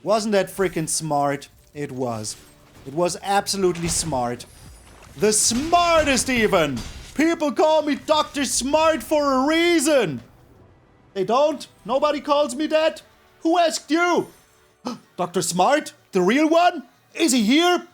Wasn't that freaking smart? It was. It was absolutely smart. The smartest even! People call me Dr. Smart for a reason! They don't? Nobody calls me that? Who asked you? Dr. Smart? The real one? Is he here?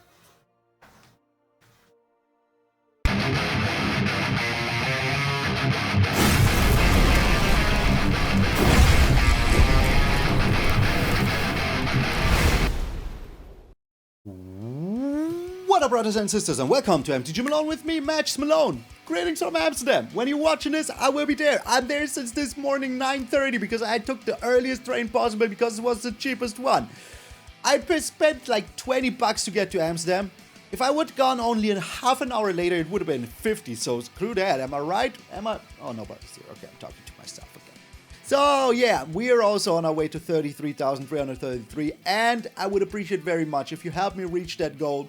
What up, brothers and sisters, and welcome to MTG Malone with me, MtgA Malone. Greetings from Amsterdam. When you're watching this, I will be there. I'm there since this morning, 9:30, because I took the earliest train possible because it was the cheapest one. I spent like 20 bucks to get to Amsterdam. If I would have gone only a half an hour later, it would have been 50, so screw that. Am I right? Oh, nobody's here. Okay, I'm talking to myself again. So, yeah, we are also on our way to 33,333, and I would appreciate very much if you help me reach that goal.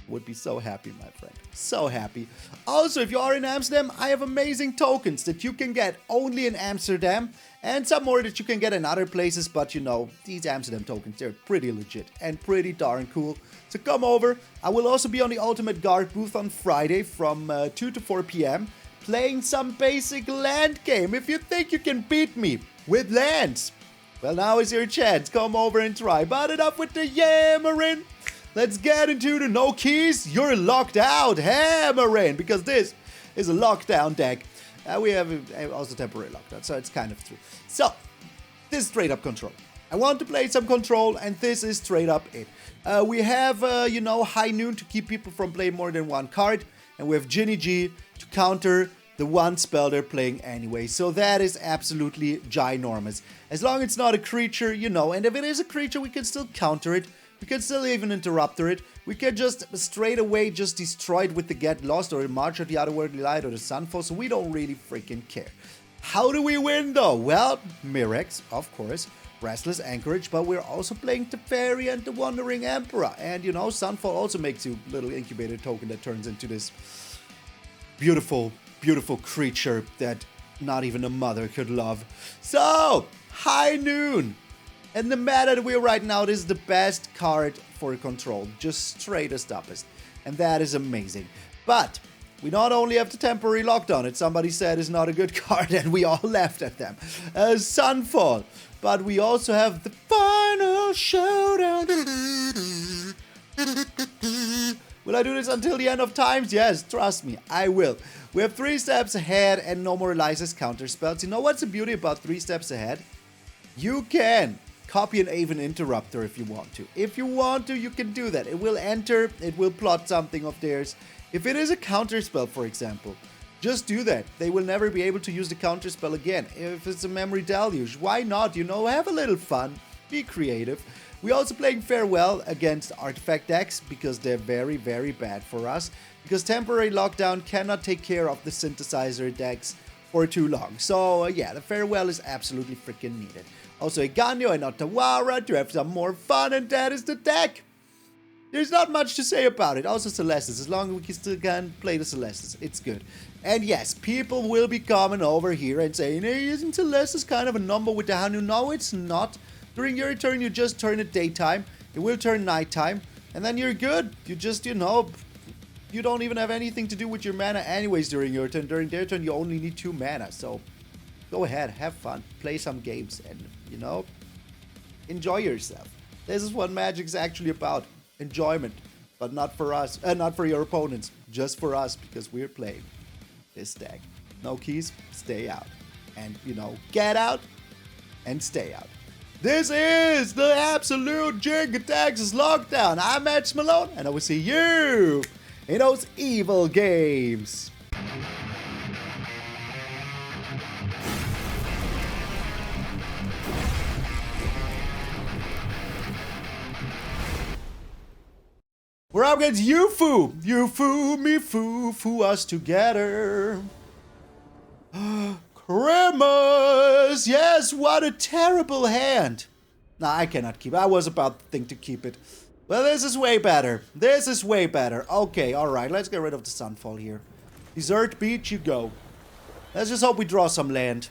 Would be so happy, my friend. So happy. Also, if you are in Amsterdam, I have amazing tokens that you can get only in Amsterdam and some more that you can get in other places, but you know, these Amsterdam tokens, they're pretty legit and pretty darn cool. So come over. I will also be on the Ultimate Guard booth on Friday from 2 to 4 p.m. playing some basic land game. If you think you can beat me with lands, well, now is your chance. Come over and try. But enough with the yammering. Let's get into the no keys, you're locked out, hammering, because this is a lockdown deck. We have also temporary lockdown, so it's kind of true. So, this is straight up control. I want to play some control, and this is straight up it. We have, you know, high noon to keep people from playing more than one card, and we have Jin-Gitaxias to counter the one spell they're playing anyway. So that is absolutely ginormous. As long as it's not a creature, you know, and if it is a creature, we can still counter it. We can still even interrupter it. We can just straight away just destroy it with the Get Lost or March of the Otherworldly Light or the Sunfall, so we don't really freaking care. How do we win though? Well, Mirrex, of course, Restless Anchorage, but we're also playing Teferi and the Wandering Emperor. And you know, Sunfall also makes you a little incubator token that turns into this beautiful, beautiful creature that not even a mother could love. So, high noon. And the meta that we're right now, this is the best card for control. Just straight as toughest. And that is amazing. But we not only have the temporary lockdown, that somebody said is not a good card, and we all laughed at them. Sunfall. But we also have the Final Showdown. Will I do this until the end of times? Yes, trust me, I will. We have 3 steps ahead and no more Lysis counter spells. You know what's the beauty about 3 steps ahead? You can copy an Aven Interrupter if you want to. If you want to, you can do that. It will enter, it will plot something of theirs. If it is a counter spell, for example, just do that. They will never be able to use the counter spell again. If it's a Memory Deluge, why not? You know, have a little fun. Be creative. We're also playing Farewell against artifact decks because they're very, very bad for us. Because temporary lockdown cannot take care of the synthesizer decks for too long. So yeah, the Farewell is absolutely freaking needed. Also Eiganjo and Otawara to have some more fun, and that is the deck. There's not much to say about it. Also Celestus, as long as we can still play the Celestus, it's good. And yes, people will be coming over here and saying, hey, isn't Celestus kind of a number with the Hanu? No, it's not. During your turn, you just turn it daytime. It will turn nighttime, and then you're good. You just, you know, you don't even have anything to do with your mana anyways during your turn. During their turn, you only need 2 mana, so go ahead, have fun, play some games, and, you know, enjoy yourself. This is what Magic's actually about. Enjoyment. But not for us, not for your opponents. Just for us, because we're playing this deck. No keys, stay out. And, you know, get out and stay out. This is the absolute Jin-Gitaxias lockdown. I'm MtgA Malone, and I will see you in those evil games. We're up against Yufu. You foo, me foo us together. Grimace! Yes, what a terrible hand. Nah, I cannot keep it. I was about to think to keep it. Well, this is way better. This is way better. Okay, alright, let's get rid of the Sunfall here. Desert Beach, you go. Let's just hope we draw some land.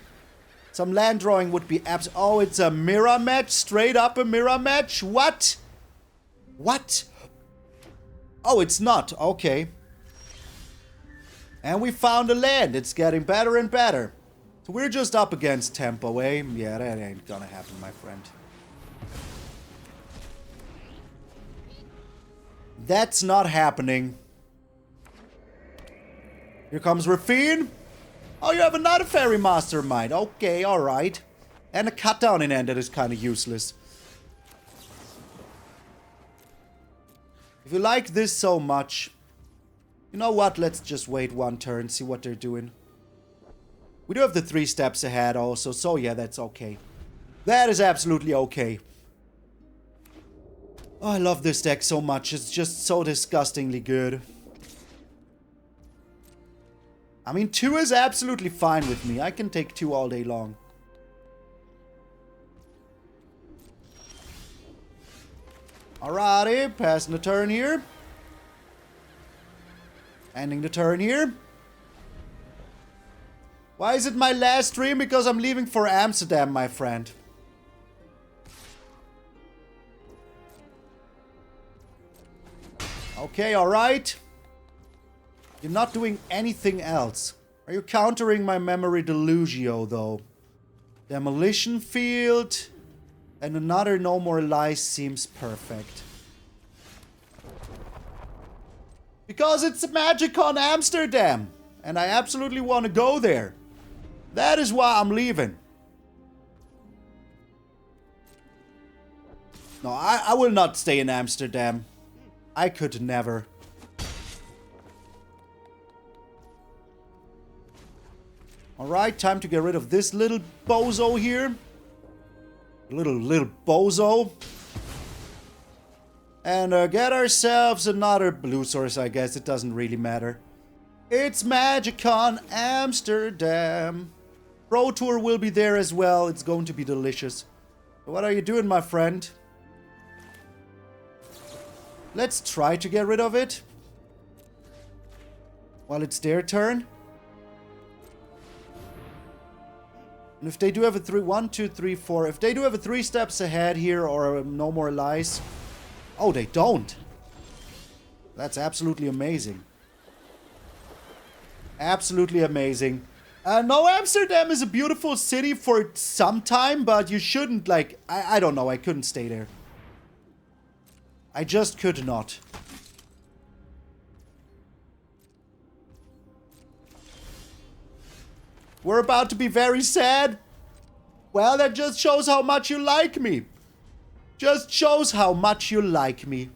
Some land drawing would be oh, it's a mirror match? Straight up a mirror match? What? What? Oh, it's not. Okay. And we found a land. It's getting better and better. So we're just up against Tempo, eh? Yeah, that ain't gonna happen, my friend. That's not happening. Here comes Rafine. Oh, you have another fairy mastermind. Okay, alright. And a cut down in end that is kind of useless. If you like this so much, you know what? Let's just wait one turn, see what they're doing. We do have the 3 steps ahead also, so yeah, that's okay. That is absolutely okay. Oh, I love this deck so much. It's just so disgustingly good. I mean, 2 is absolutely fine with me. I can take 2 all day long. Alrighty, passing the turn here. Ending the turn here. Why is it my last stream? Because I'm leaving for Amsterdam, my friend. Okay, alright. You're not doing anything else. Are you countering my Memory Deluge, though? Demolition Field. And another No More Lies seems perfect. Because it's MtgA Amsterdam. And I absolutely want to go there. That is why I'm leaving. No, I will not stay in Amsterdam. I could never. Alright, time to get rid of this little bozo here. Little bozo. And get ourselves another blue source, I guess. It doesn't really matter. It's MtgA Amsterdam. Pro Tour will be there as well. It's going to be delicious. What are you doing, my friend? Let's try to get rid of it. While it's their turn. And if they do have a 3, 1, 2, 3, 4. If they do have a 3 steps ahead here or No More Lies. Oh, they don't. That's absolutely amazing. Absolutely amazing. No, Amsterdam is a beautiful city for some time, but you shouldn't, like... I don't know, I couldn't stay there. I just could not. We're about to be very sad. Well, that just shows how much you like me. Just shows how much you like me.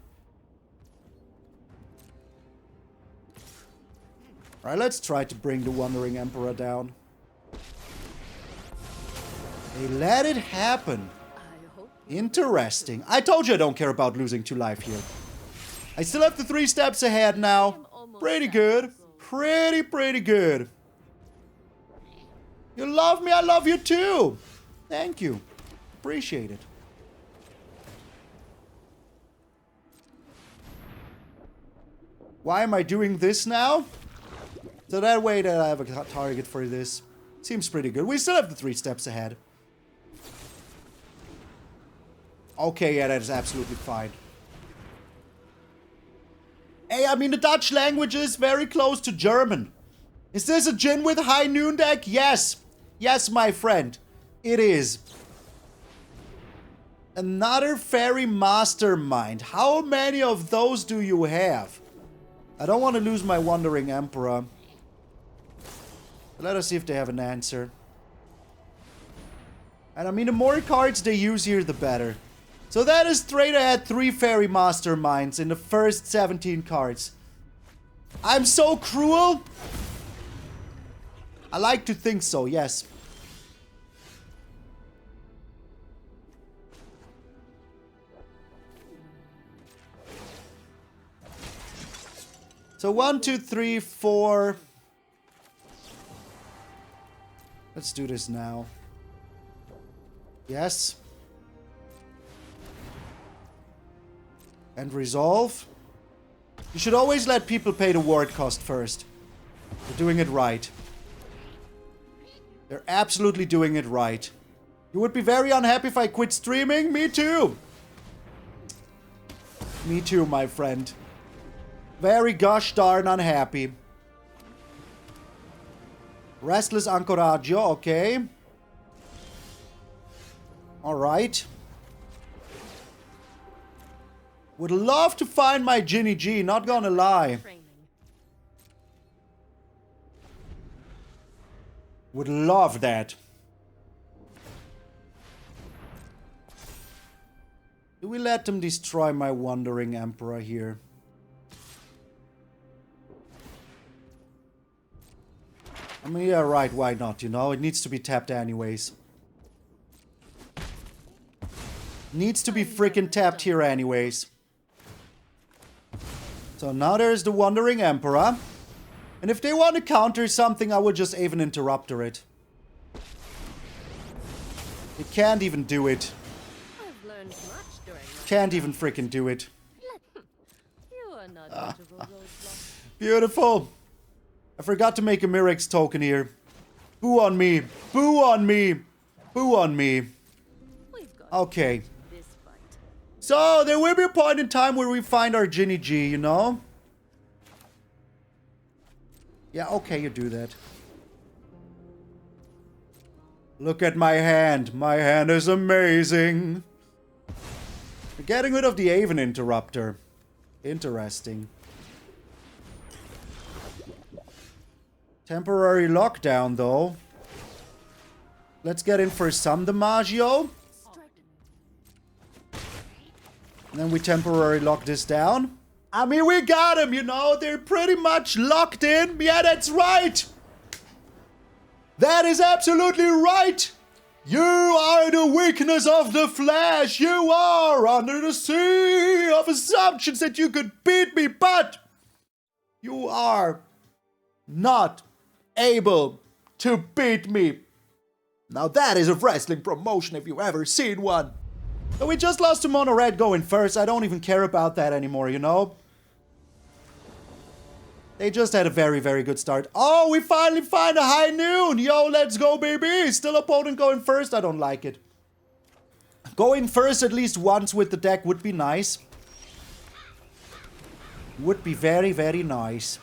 Alright, let's try to bring the Wandering Emperor down. They let it happen. Interesting. I told you I don't care about losing 2 life here. I still have the 3 steps ahead now. Pretty good. Pretty good. You love me, I love you too. Thank you. Appreciate it. Why am I doing this now? So that way that I have a target for this. Seems pretty good. We still have the 3 steps ahead. Okay, yeah, that is absolutely fine. Hey, I mean, the Dutch language is very close to German. Is this a Jin with High Noon deck? Yes. Yes, my friend. It is. Another Fairy Mastermind. How many of those do you have? I don't want to lose my Wandering Emperor. Let us see if they have an answer. And I mean, the more cards they use here, the better. So that is straight ahead 3 Fairy Masterminds in the first 17 cards. I'm so cruel. I like to think so, yes. So 1, 2, 3, 4. Let's do this now. Yes. And resolve. You should always let people pay the ward cost first. You're doing it right. They're absolutely doing it right. You would be very unhappy if I quit streaming? Me too. Me too, my friend. Very gosh darn unhappy. Restless Anchorage, okay. Alright. Would love to find my Jin-Gitaxias, not gonna lie. Would love that. Do we let them destroy my Wandering Emperor here? I mean, yeah, right, why not, you know? It needs to be tapped anyways. Needs to be freaking tapped here anyways. So now there's the Wandering Emperor. And if they want to counter something, I would just Aven Interrupter it. They can't even do it. I've learned much during my Can't even freaking do it. You are not much of a roadblock. Beautiful. I forgot to make a Mirrex token here. Boo on me. Boo on me. Boo on me. We've got Okay. this fight. So, there will be a point in time where we find our Jin-Gitaxias, you know? Yeah, okay, you do that. Look at my hand. My hand is amazing. We're getting rid of the Aven Interrupter. Interesting. Temporary lockdown, though. Let's get in for some DiMaggio. And then we temporarily lock this down. I mean, we got him, you know. They're pretty much locked in. Yeah, that's right. That is absolutely right. You are the weakness of the flesh. You are under the sea of assumptions that you could beat me, but you are not able to beat me. Now that is a wrestling promotion if you've ever seen one. So we just lost to Mono Red going first. I don't even care about that anymore, you know? They just had a very, very good start. Oh, we finally find a high noon. Yo, let's go, baby. Still opponent going first. I don't like it. Going first at least once with the deck would be nice. Would be very, very nice.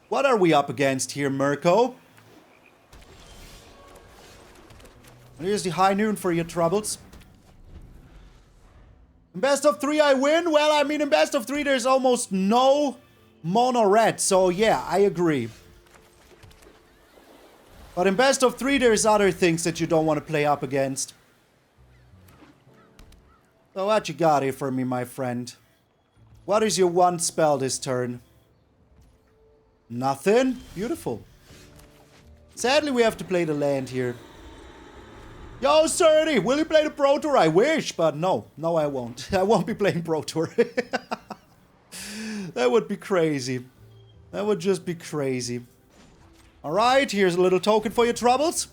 What are we up against here, Mirko? Here's the high noon for your troubles. In best of 3 I win? Well, I mean, in best of 3 there's almost no mono red. So yeah, I agree. But in best of 3 there's other things that you don't want to play up against. So what you got here for me, my friend? What is your one spell this turn? Nothing? Beautiful. Sadly, we have to play the land here. Yo, Surdy, will you play the Pro Tour? I wish, but no. No, I won't. I won't be playing Pro Tour. That would be crazy. That would just be crazy. Alright, here's a little token for your troubles.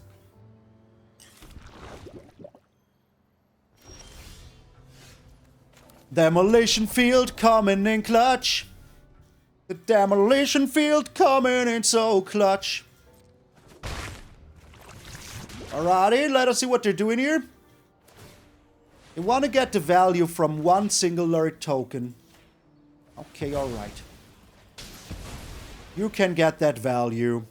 Demolition Field coming in clutch. The Demolition Field coming in so clutch. Alrighty, let us see what they're doing here. They want to get the value from one singular token. Okay, alright. You can get that value.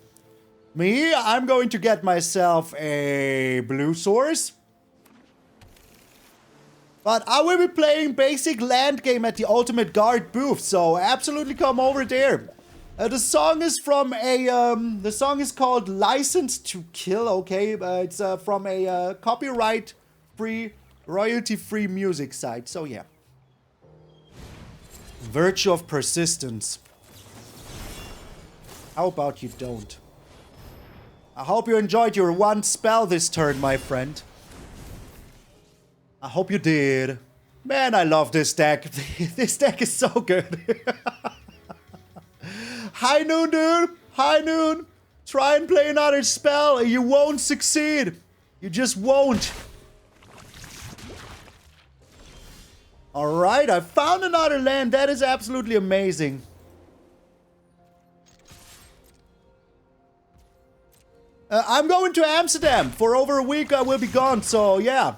Me, I'm going to get myself a blue source. But I will be playing basic land game at the Ultimate Guard booth, so absolutely come over there. The song is from a, the song is called License to Kill, okay? It's from a copyright-free, royalty-free music site, so yeah. Virtue of Persistence. How about you don't? I hope you enjoyed your one spell this turn, my friend. I hope you did. Man, I love this deck. This deck is so good. High noon, dude. High noon. Try and play another spell and you won't succeed. You just won't. Alright, I found another land. That is absolutely amazing. I'm going to Amsterdam. For over a week I will be gone, so yeah.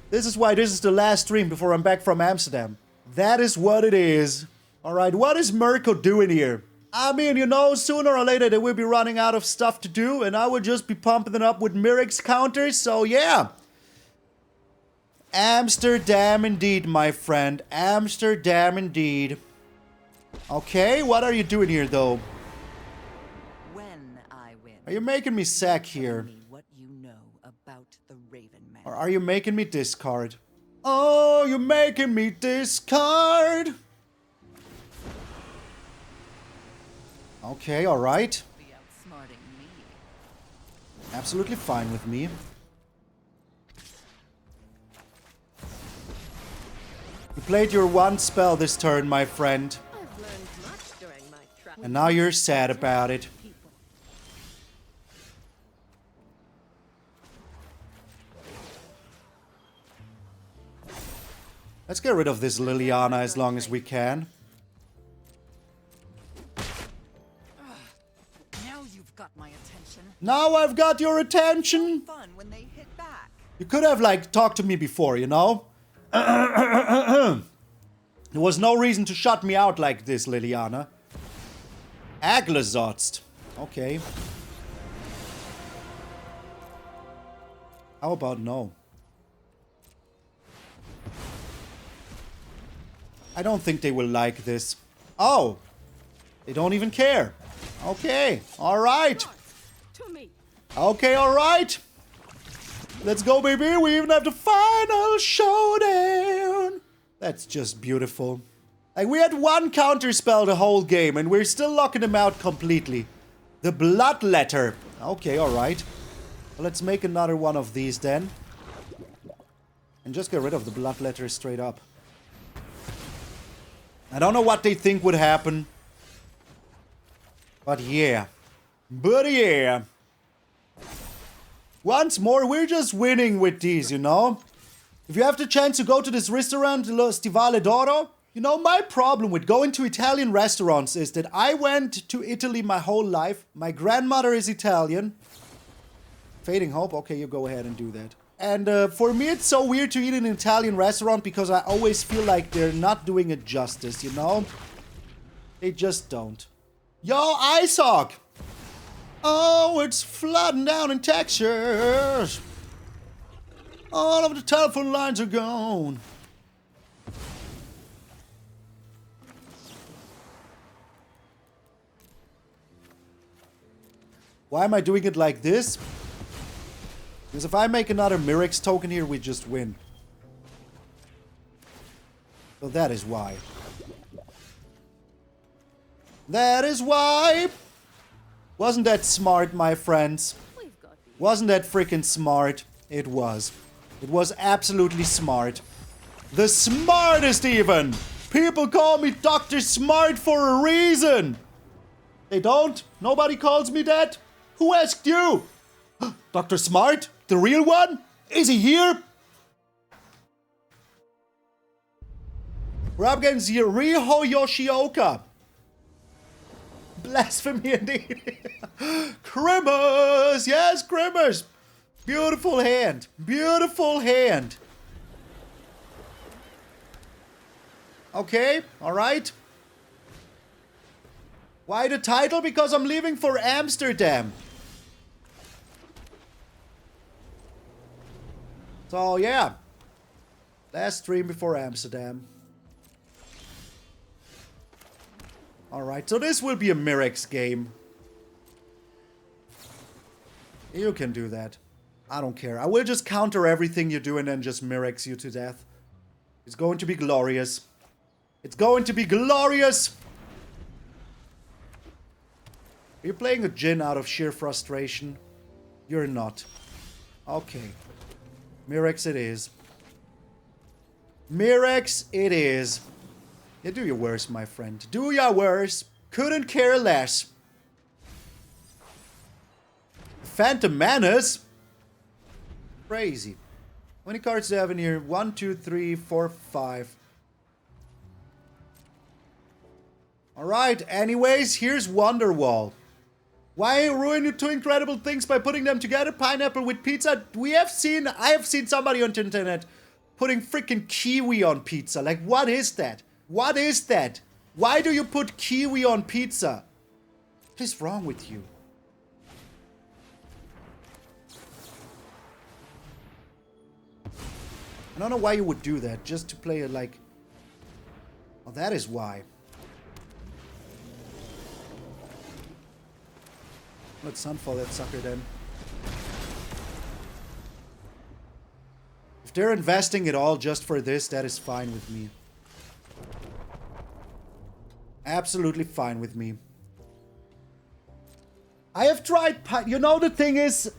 This is why this is the last stream before I'm back from Amsterdam. That is what it is. Alright, what is Mirko doing here? I mean, you know, sooner or later they will be running out of stuff to do, and I will just be pumping it up with Mirrex counters, so yeah. Amsterdam indeed, my friend. Amsterdam indeed. Okay, what are you doing here, though? When I win, Are you making me sack tell here? me what you know about the Raven Man. Or are you making me discard? Oh, you're making me discard! Okay, alright. Be outsmarting me. Absolutely fine with me. You played your one spell this turn, my friend. I've learned much during my travels. And now you're sad about it. People. Let's get rid of this Liliana as long as we can. Now you've got my attention. Now I've got your attention! Fun when they hit back. You could have, like, talked to me before, you know? There was no reason to shut me out like this, Liliana. Aglazotst. Okay. How about no? I don't think they will like this. Oh! They don't even care. Okay. Alright. To me. Okay, alright. Let's go, baby. We even have the Final Showdown. That's just beautiful. Like, we had one counter spell the whole game, and we're still locking them out completely. The Bloodletter. Okay, alright. Well, let's make another one of these then. And just get rid of the Bloodletter straight up. I don't know what they think would happen. But yeah. But yeah. Once more, we're just winning with these, you know? If you have the chance to go to this restaurant, Lo Stivale d'Oro, you know, my problem with going to Italian restaurants is that I went to Italy my whole life. My grandmother is Italian. Fading Hope, okay, you go ahead and do that. And for me, it's so weird to eat in an Italian restaurant because I always feel like they're not doing it justice, you know? They just don't. Yo, Isaac! Oh, it's flooding down in Texas. All of the telephone lines are gone. Why am I doing it like this? Because if I make another Mirrex token here, we just win. So that is why. That is why. Wasn't that smart, my friends? We've got the Wasn't that freaking smart? It was. It was absolutely smart. The smartest even! People call me Dr. Smart for a reason! They don't? Nobody calls me that? Who asked you? Dr. Smart? The real one? Is he here? We're up against Riho Yoshioka. Blasphemy indeed. Grimmers! Yes, Grimmers! Beautiful hand. Beautiful hand. Okay, alright. Why the title? Because I'm leaving for Amsterdam. So, yeah. Last stream before Amsterdam. Alright, so this will be a Mirrex game. You can do that. I don't care. I will just counter everything you do and then just Mirrex you to death. It's going to be glorious. It's going to be glorious! Are you playing a Jin out of sheer frustration? You're not. Okay. Mirrex it is. Mirrex it is. Yeah, do your worst, my friend. Do your worst. Couldn't care less. Phantom Manus? Crazy. How many cards do I have in here? 1, 2, 3, 4, 5. Alright, anyways, here's Wonderwall. Why ruin two incredible things by putting them together? Pineapple with pizza? I have seen somebody on the internet putting freaking kiwi on pizza. Like, what is that? What is that? Why do you put kiwi on pizza? What is wrong with you? I don't know why you would do that. Just to play it like... Oh, that is why. Let's Sunfall that sucker then. If they're investing it all just for this, that is fine with me. Absolutely fine with me. I have tried... You know, the thing is...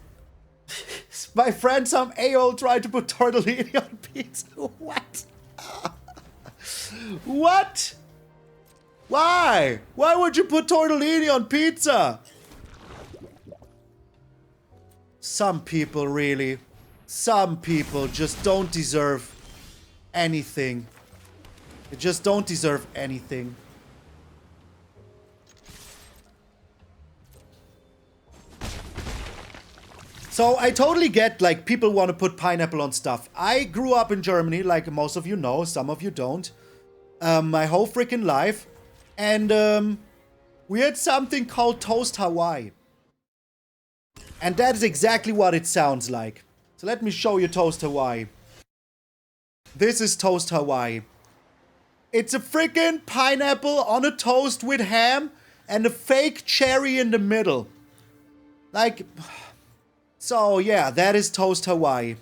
My friend, some AO tried to put tortellini on pizza. What? What? Why? Why would you put tortellini on pizza? Some people really... Some people just don't deserve anything. They just don't deserve anything. So I totally get, like, people want to put pineapple on stuff. I grew up in Germany, like most of you know, some of you don't. My whole freaking life. And we had something called Toast Hawaii. And that is exactly what it sounds like. So let me show you Toast Hawaii. This is Toast Hawaii. It's a freaking pineapple on a toast with ham and a fake cherry in the middle. Like... So, yeah, that is Toast Hawaii.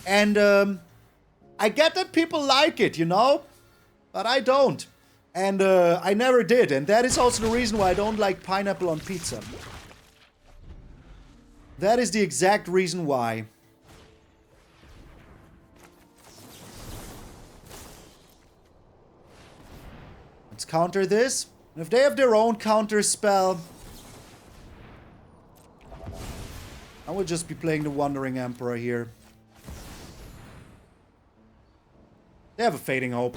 And, I get that people like it, you know? But I don't. And, I never did. And that is also the reason why I don't like pineapple on pizza. That is the exact reason why. Let's counter this. And if they have their own counter spell... I will just be playing the Wandering Emperor here. They have a Fading Hope.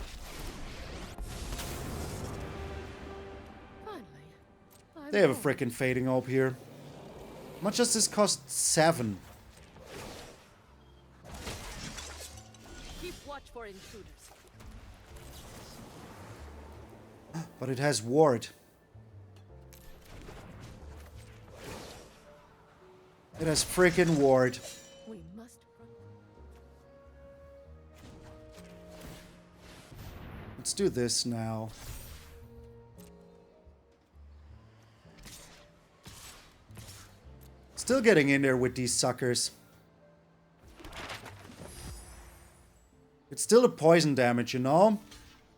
They have a frickin' Fading Hope here. How much does this cost? 7. Keep watch for intruders. But it has Ward. It has frickin' Ward. We must. Let's do this now. Still getting in there with these suckers. It's still a poison damage, you know?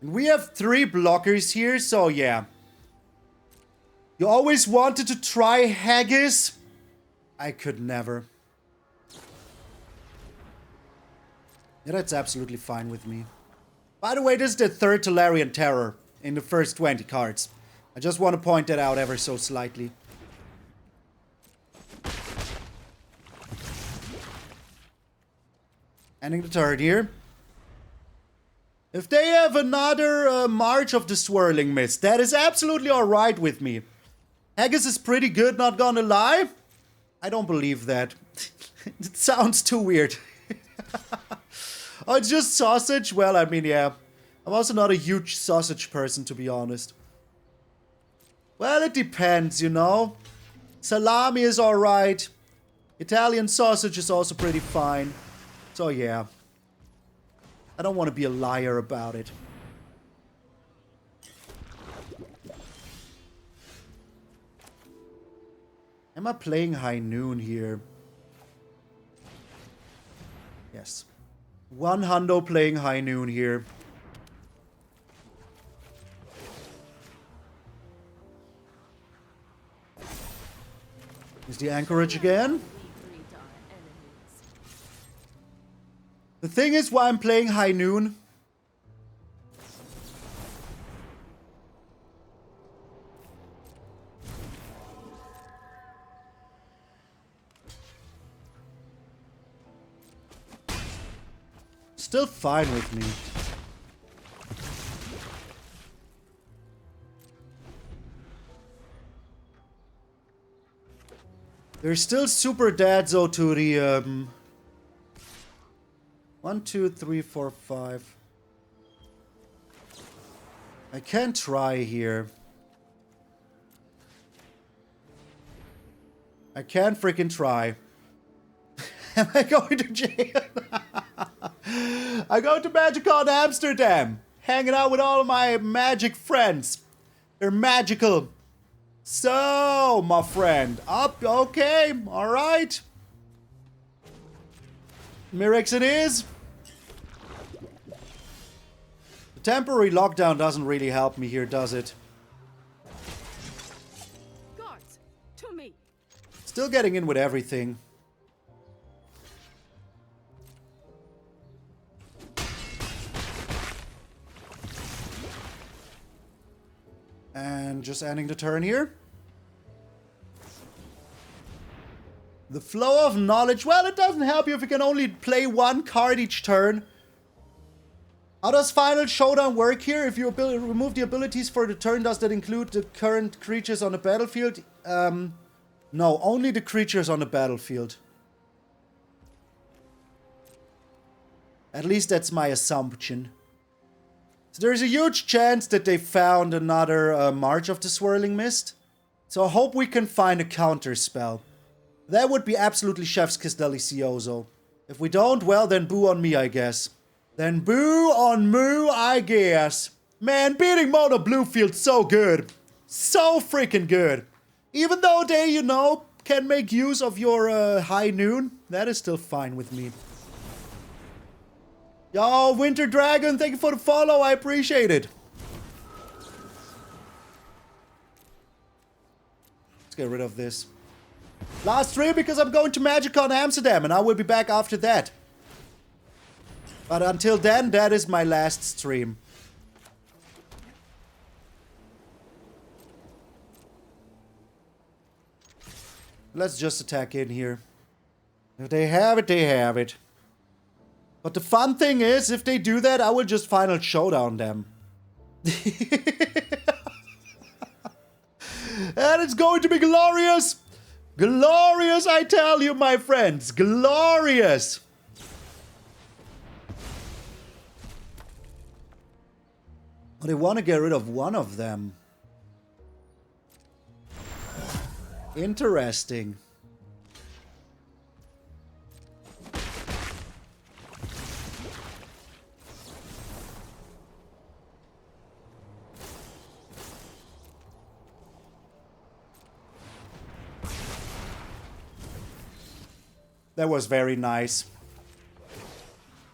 And we have 3 blockers here, so yeah. You always wanted to try Haggis? I could never. Yeah, that's absolutely fine with me. By the way, this is the 3rd Tolarian Terror in the first 20 cards. I just want to point that out ever so slightly. Ending the turn here. If they have another March of the Swirling Mist, that is absolutely alright with me. Haggis is pretty good, not gonna lie. I don't believe that. It sounds too weird. Oh, it's just sausage? Well, I mean, yeah. I'm also not a huge sausage person, to be honest. Well, it depends, you know. Salami is alright. Italian sausage is also pretty fine. So, yeah. I don't want to be a liar about it. Am I playing High Noon here? Yes. 1 hundo playing High Noon here. Is the Anchorage again? The thing is why I'm playing High Noon. Still fine with me. They're still super dead, though, to the, 1, 2, 3, 4, 5. I can try here. I can freaking try. Am I going to jail? I go to MtgA Amsterdam. Hanging out with all of my magic friends. They're magical. So, my friend. Up, okay, alright. Mirrex it is. The temporary lockdown doesn't really help me here, does it? Guards, to me. Still getting in with everything. And just ending the turn here. The flow of knowledge. Well, it doesn't help you if you can only play one card each turn. How does Final Showdown work here? If you remove the abilities for the turn, does that include the current creatures on the battlefield? No, only the creatures on the battlefield. At least that's my assumption. So there's a huge chance that they found another March of the Swirling Mist. So I hope we can find a counter spell. That would be absolutely chef's kiss delicioso. If we don't, well, then boo on me, I guess. Then boo on moo, I guess. Man, beating Mono Blue feels so good. So freaking good. Even though they, you know, can make use of your high noon, that is still fine with me. Yo, Winter Dragon, thank you for the follow. I appreciate it. Let's get rid of this. Last stream because I'm going to MtgA Amsterdam and I will be back after that. But until then, that is my last stream. Let's just attack in here. If they have it, they have it. But the fun thing is, if they do that, I will just Final Showdown them. And it's going to be glorious! Glorious, I tell you, my friends! Glorious! Oh, they want to get rid of one of them. Interesting. That was very nice.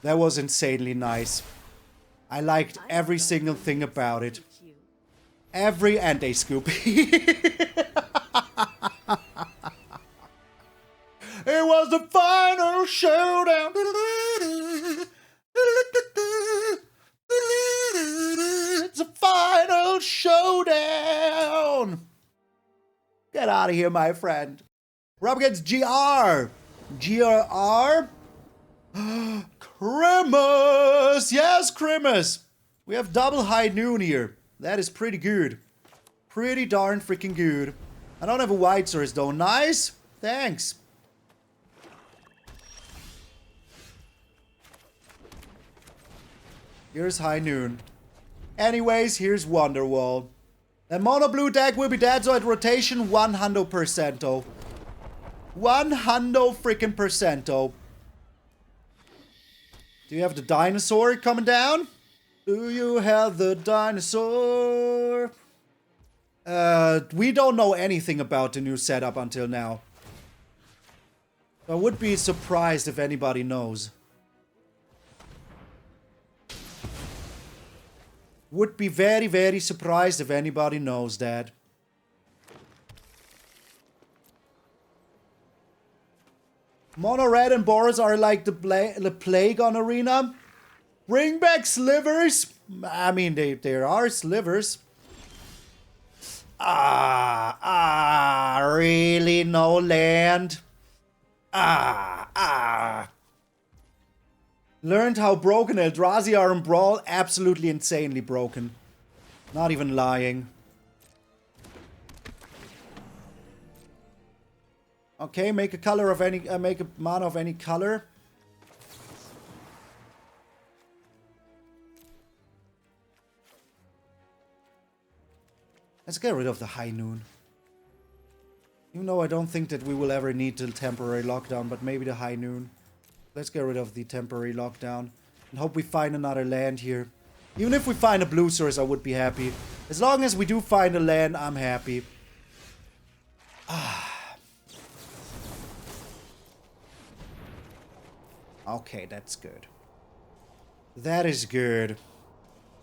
That was insanely nice. I liked every single thing about it. Every and a scoop. It was the final showdown. It's a final showdown. Get out of here, my friend. We're up against GR. GRR. Grimace! Yes, Grimace! We have double high noon here. That is pretty good. Pretty darn freaking good. I don't have a white source though. Nice! Thanks. Here's high noon. Anyways, here's Wonderwall. The mono blue deck will be dead, so at rotation 100%. 100 freaking percento. Do you have the dinosaur coming down? Do you have the dinosaur? We don't know anything about the new setup until now. I would be surprised if anybody knows. Would be very, very surprised if anybody knows that. Mono Red and Boros are like the plague on Arena. Bring back slivers. I mean, there are slivers. Really no land. Learned how broken Eldrazi are in Brawl. Absolutely insanely broken. Not even lying. Okay, make a color of any, make a mana of any color. Let's get rid of the High Noon. Even though I don't think that we will ever need the temporary lockdown, but maybe the High Noon. Let's get rid of the temporary lockdown. And hope we find another land here. Even if we find a blue source, I would be happy. As long as we do find a land, I'm happy. Okay, that's good. That is good.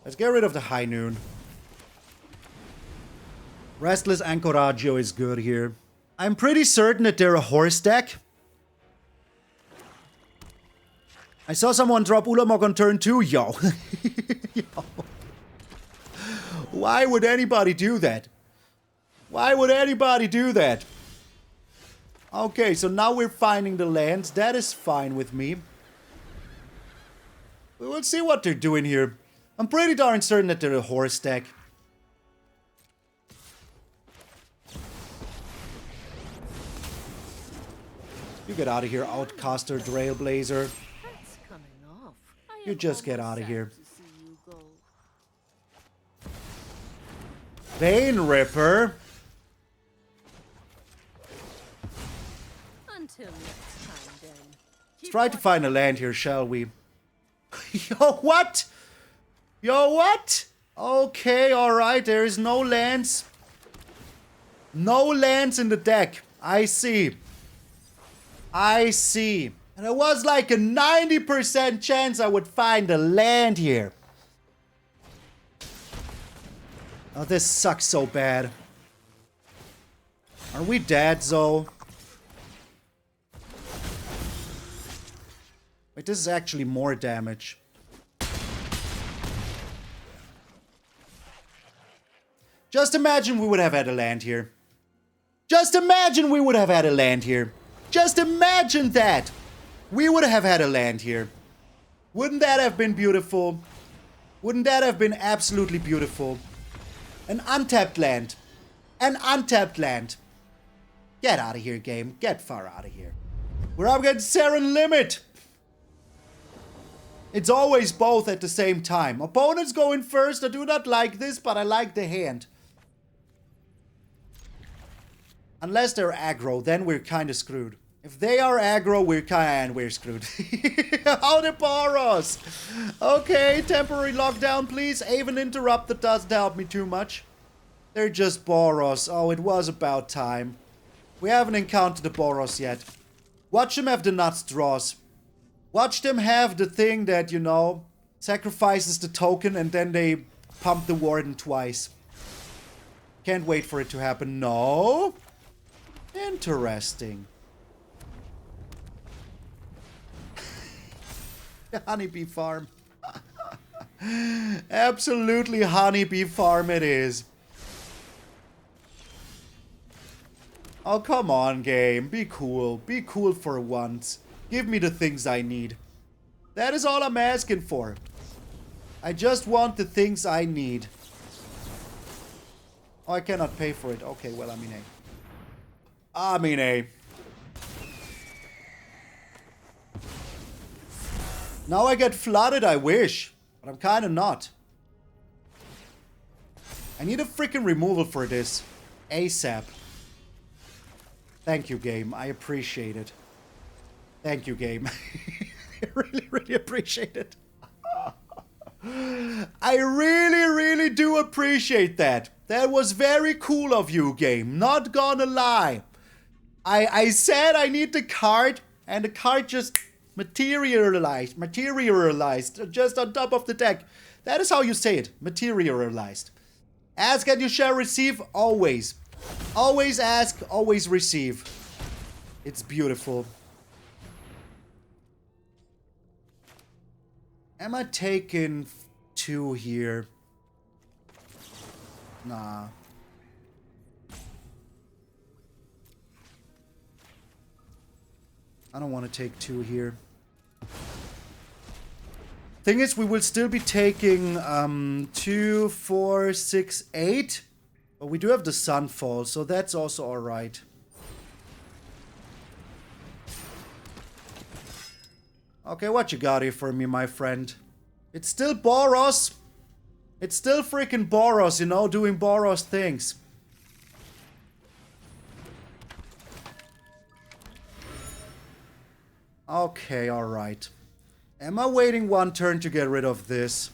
Let's get rid of the High Noon. Restless Anchorage is good here. I'm pretty certain that they're a horse deck. I saw someone drop Ulamog on turn 2. Yo. Yo. Why would anybody do that? Why would anybody do that? Okay, so now we're finding the lands. That is fine with me. We will see what they're doing here. I'm pretty darn certain that they're a horse deck. You get out of here, Outcaster, Trailblazer. That's coming off. You just get out of here. Vein Ripper. Until next time, then. Let's try to find a land here, shall we? Yo, what? Yo, what? Okay, alright, there is no lands. No lands in the deck. I see. I see. And it was like a 90% chance I would find a land here. Oh, this sucks so bad. Are we dead, Zoe? Wait, this is actually more damage. Just imagine we would have had a land here. Just imagine we would have had a land here. Just imagine that! We would have had a land here. Wouldn't that have been beautiful? Wouldn't that have been absolutely beautiful? An untapped land. An untapped land. Get out of here, game. Get far out of here. We're up against Seren Limit. It's always both at the same time. Opponents going first. I do not like this, but I like the hand. Unless they're aggro, then we're kind of screwed. If they are aggro, we're screwed. Otawara! Okay, temporary lockdown, please. Aven Interrupter doesn't help me too much. They're just Boros. Oh, it was about time. We haven't encountered the Boros yet. Watch them have the nuts draws. Watch them have the thing that, you know, sacrifices the token and then they pump the Warden twice. Can't wait for it to happen. No? Interesting. Honeybee farm. Absolutely honeybee farm it is. Oh, come on, game. Be cool. Be cool for once. Give me the things I need. That is all I'm asking for. I just want the things I need. Oh, I cannot pay for it. Okay, well, I mean A. Now I get flooded, I wish. But I'm kinda not. I need a freaking removal for this. ASAP. Thank you, game. I appreciate it. Thank you, game. I really, really appreciate it. I really, really do appreciate that. That was very cool of you, game. Not gonna lie. I said I need the card, and the card just materialized just on top of the deck. That is how you say it. Materialized. Ask and you shall receive always. Always ask, always receive. It's beautiful. Am I taking 2 here? Nah. I don't want to take 2 here. Thing is, we will still be taking 2, 4, 6, 8. But we do have the Sunfall, so that's also alright. Okay, what you got here for me, my friend? It's still Boros. It's still freaking Boros, you know, doing Boros things. Okay, alright. Am I waiting one turn to get rid of this?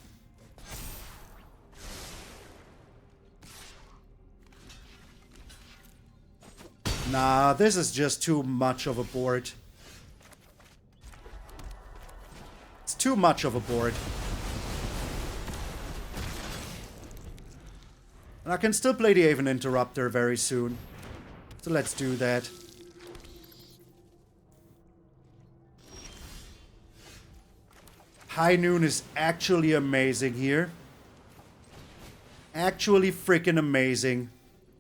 Nah, this is just too much of a board. It's too much of a board. And I can still play the Aven Interrupter very soon. So let's do that. High Noon is actually amazing here. Actually freaking amazing.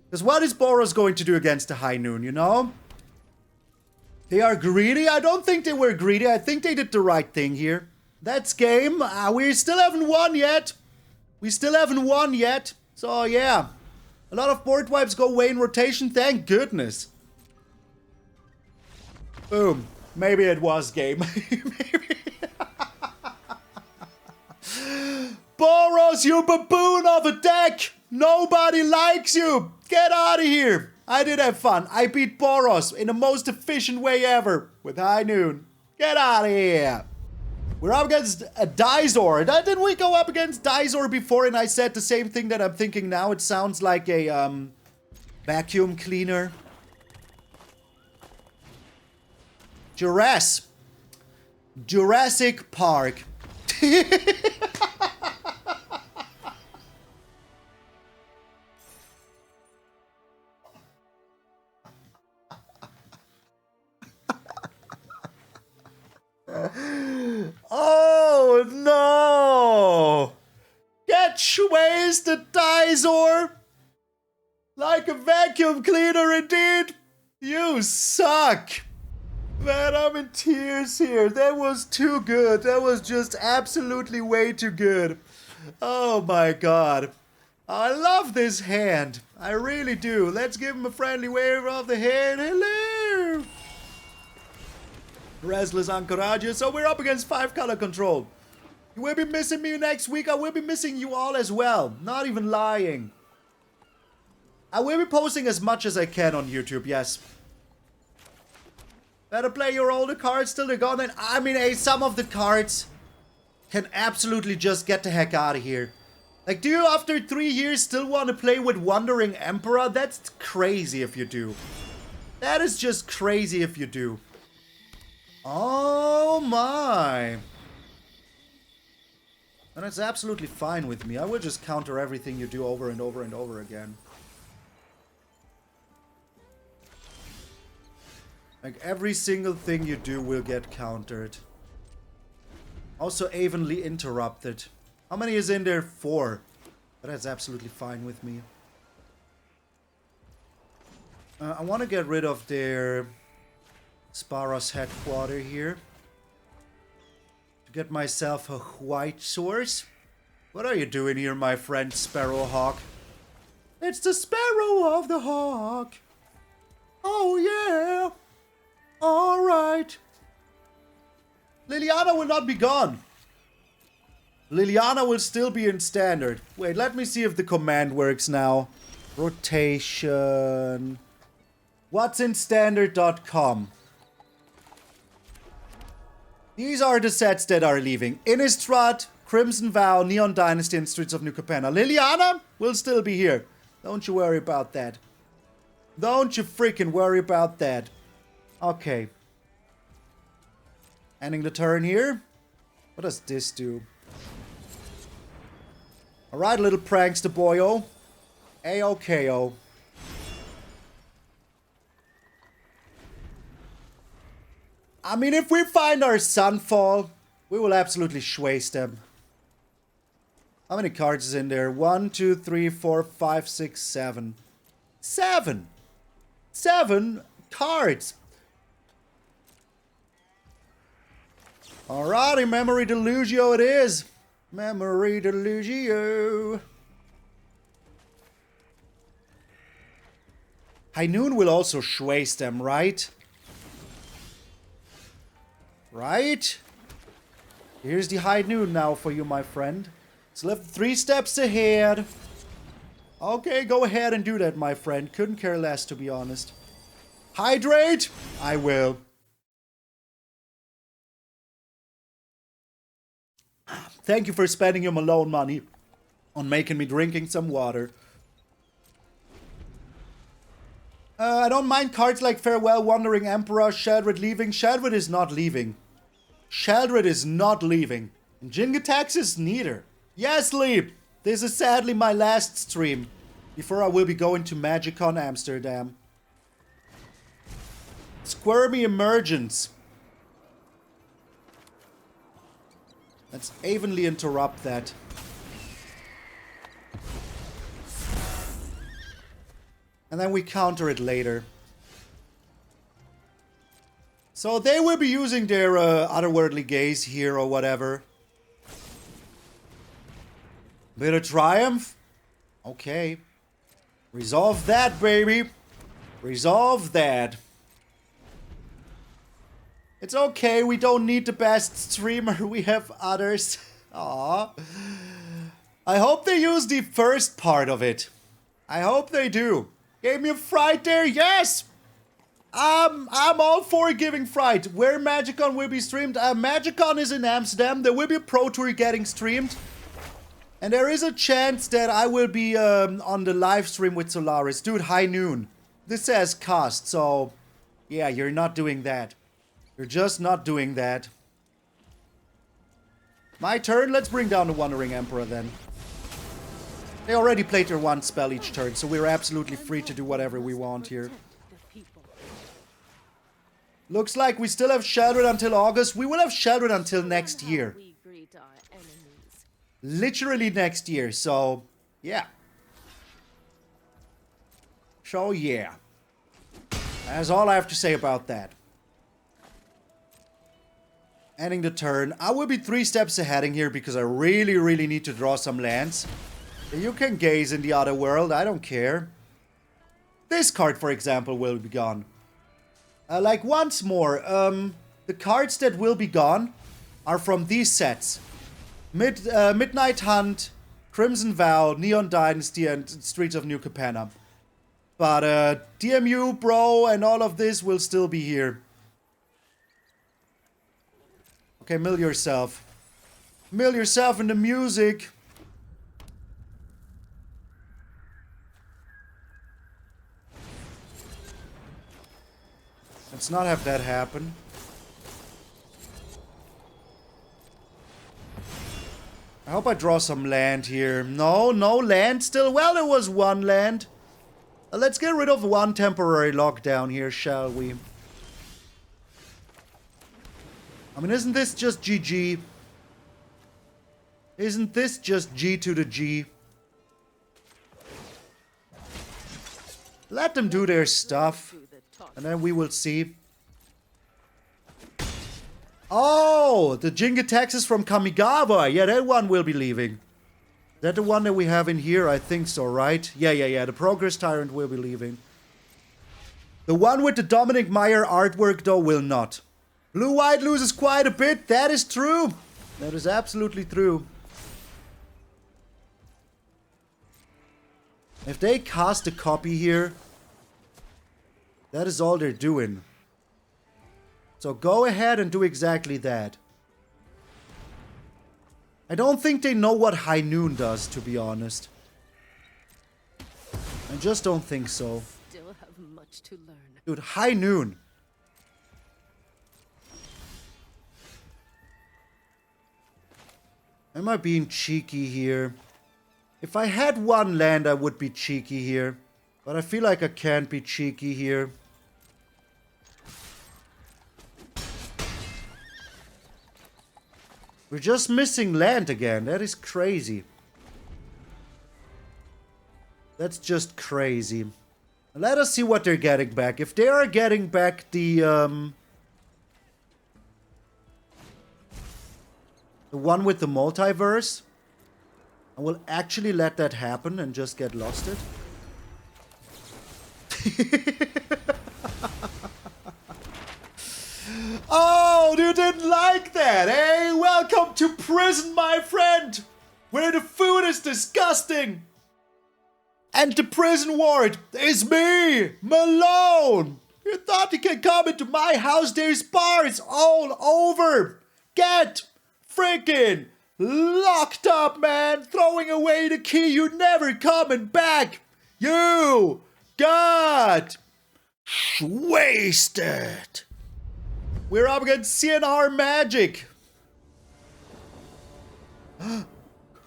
Because what is Boros going to do against the High Noon, you know? They are greedy? I don't think they were greedy. I think they did the right thing here. That's game. We still haven't won yet. We still haven't won yet. So yeah. A lot of board wipes go away in rotation. Thank goodness. Boom. Maybe it was game. Maybe. Boros, you baboon of a deck! Nobody likes you! Get out of here! I did have fun. I beat Boros in the most efficient way ever with High Noon. Get out of here! We're up against a Dizor. Didn't we go up against Dizor before and I said the same thing that I'm thinking now? It sounds like a vacuum cleaner. Jurassic Park. Oh no! Get wasted, Dizor! Like a vacuum cleaner indeed! You suck! Man, I'm in tears here. That was too good. That was just absolutely way too good. Oh my god. I love this hand. I really do. Let's give him a friendly wave of the hand. Hello! Restless Anchorage. So we're up against 5-color control. You will be missing me next week. I will be missing you all as well. Not even lying. I will be posting as much as I can on YouTube, yes. Better play your older cards till they're gone. And I mean, hey, some of the cards can absolutely just get the heck out of here. Like, do you after 3 years still want to play with Wandering Emperor? That's crazy if you do. That is just crazy if you do. Oh my. And it's absolutely fine with me. I will just counter everything you do over and over and over again. Like every single thing you do will get countered. Also evenly interrupted. How many is in there? 4. But that's absolutely fine with me. I want to get rid of their Sparos headquarter here. To get myself a white source. What are you doing here, my friend Sparrowhawk? It's the Sparrow of the Hawk. Oh yeah. Alright. Liliana will not be gone. Liliana will still be in standard. Wait, let me see if the command works now. Rotation. What's in standard.com? These are the sets that are leaving. Innistrad, Crimson Vow, Neon Dynasty, and Streets of New Capenna. Liliana will still be here. Don't you worry about that. Don't you freaking worry about that. Okay. Ending the turn here. What does this do? Alright, little prankster boyo. A-OK-O. I mean, if we find our Sunfall, we will absolutely schwaste them. How many cards is in there? 1, 2, 3, 4, 5, 6, 7. 7! 7 cards! Alrighty, Memory Delugio it is. Memory Delugio. High Noon will also schwaste them, right? Right? Here's the high noon now for you, my friend. It's left 3 steps ahead. Okay, go ahead and do that, my friend. Couldn't care less, to be honest. Hydrate! I will. Thank you for spending your Malone money on making me drinking some water. I don't mind cards like Farewell, Wandering Emperor, Sheldred leaving. Sheldred is not leaving. Sheldred is not leaving. And Jin-Gitaxias neither. Yes, Leap! This is sadly my last stream before I will be going to MagicCon Amsterdam. Squirmy Emergence. Let's evenly interrupt that. And then we counter it later. So they will be using their Otherworldly gaze here or whatever. Bit of Triumph? Okay. Resolve that, baby. Resolve that. It's okay, we don't need the best streamer, we have others. Aww. I hope they use the first part of it. I hope they do. Gave me a fright there, yes! I'm all for giving fright. Where MagicCon will be streamed? MagicCon is in Amsterdam. There will be a Pro Tour getting streamed. And there is a chance that I will be on the live stream with Solaris. Dude, high noon. This says cost, so... yeah, you're not doing that. You're just not doing that. My turn. Let's bring down the Wandering Emperor then. They already played their 1 spell each turn, so we're absolutely free to do whatever we want here. Looks like we still have Sheldred until August. We will have Sheldred until next year. Literally next year, so yeah. So yeah. That's all I have to say about that. Ending the turn. I will be 3 steps ahead in here because I really need to draw some lands. You can gaze in the other world, I don't care. This card, for example, will be gone. Like, once more, the cards that will be gone are from these sets. Midnight Hunt, Crimson Vow, Neon Dynasty, and Streets of New Capenna. But DMU, Bro, and all of this will still be here. Okay, mill yourself. Mill yourself in the music. Let's not have that happen. I hope I draw some land here. No land still. Well, there was 1 land. Let's get rid of 1 temporary lockdown here, shall we? I mean, isn't this just GG? Isn't this just G to the G? Let them do their stuff. And then we will see. Oh, the Jin-Gitaxias from Kamigawa. Yeah, that one will be leaving. Is that the one that we have in here? I think so, right? Yeah. The Progress Tyrant will be leaving. The one with the Dominic Meyer artwork, though, will not. Blue-White loses quite a bit. That is true. That is absolutely true. If they cast a copy here, that is all they're doing. So go ahead and do exactly that. I don't think they know what High Noon does, to be honest. I just don't think so. Still have much to learn. Dude, High Noon. Am I being cheeky here? If I had 1 land, I would be cheeky here. But I feel like I can't be cheeky here. We're just missing land again. That is crazy. That's just crazy. Let us see what they're getting back. If they are getting back the one with the multiverse, I will actually let that happen and just get lost it. Oh, you didn't like that, eh? Welcome to prison, my friend, where the food is disgusting. And the prison ward is me, Malone. You thought you could come into my house? There's bars all over. Get freaking locked up, man. Throwing away the key. You never coming back. You got wasted. We're up against CNR Magic.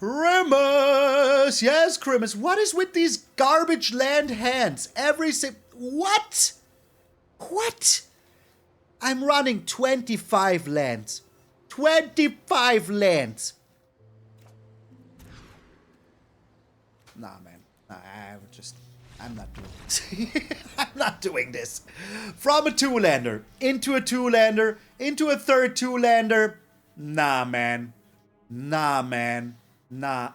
Grimace! Yes, Grimace. What is with these garbage land hands? What? What? I'm running 25 lands. 25 lands. Nah, man. Nah, I'm not doing this. I'm not doing this. From a 2-lander, into a 2-lander, into a third 2-lander. Nah, man. Nah, man. Nah,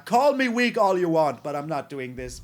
Call me weak all you want, but I'm not doing this.